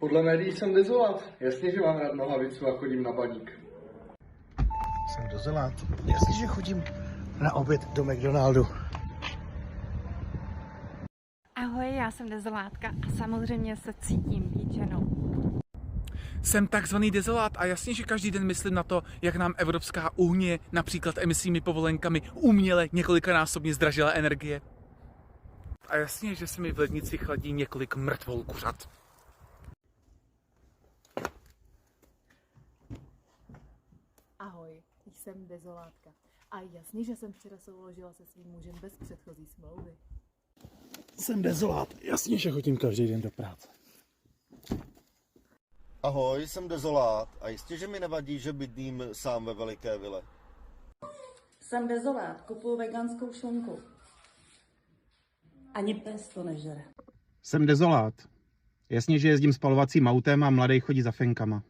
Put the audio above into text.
Podle médií jsem dezolát. Jasně, že mám rád nohavicu a chodím na baník. Jsem dezolát. Jasně, že chodím na oběd do McDonaldu. Ahoj, já jsem dezolátka a samozřejmě se cítím být ženou. Jsem takzvaný dezolát a jasně, že každý den myslím na to, jak nám Evropská unie například emisními povolenkami uměle několikanásobně zdražila energie. A jasně, že se mi v lednici chladí několik mrtvol kuřat. Ahoj, jsem dezolátka. A jasně, že jsem včera souložila se svým mužem bez předchozí smlouvy. Jsem dezolát. Jasně, že chodím každý den do práce. Ahoj, jsem dezolát a jistě, že mi nevadí, že bydlím sám ve veliké vile. Jsem dezolát, kupuju veganskou šunku. Ani pes to nežere. Jsem dezolát. Jasně, že jezdím spalovacím autem a mladej chodí za fenkama.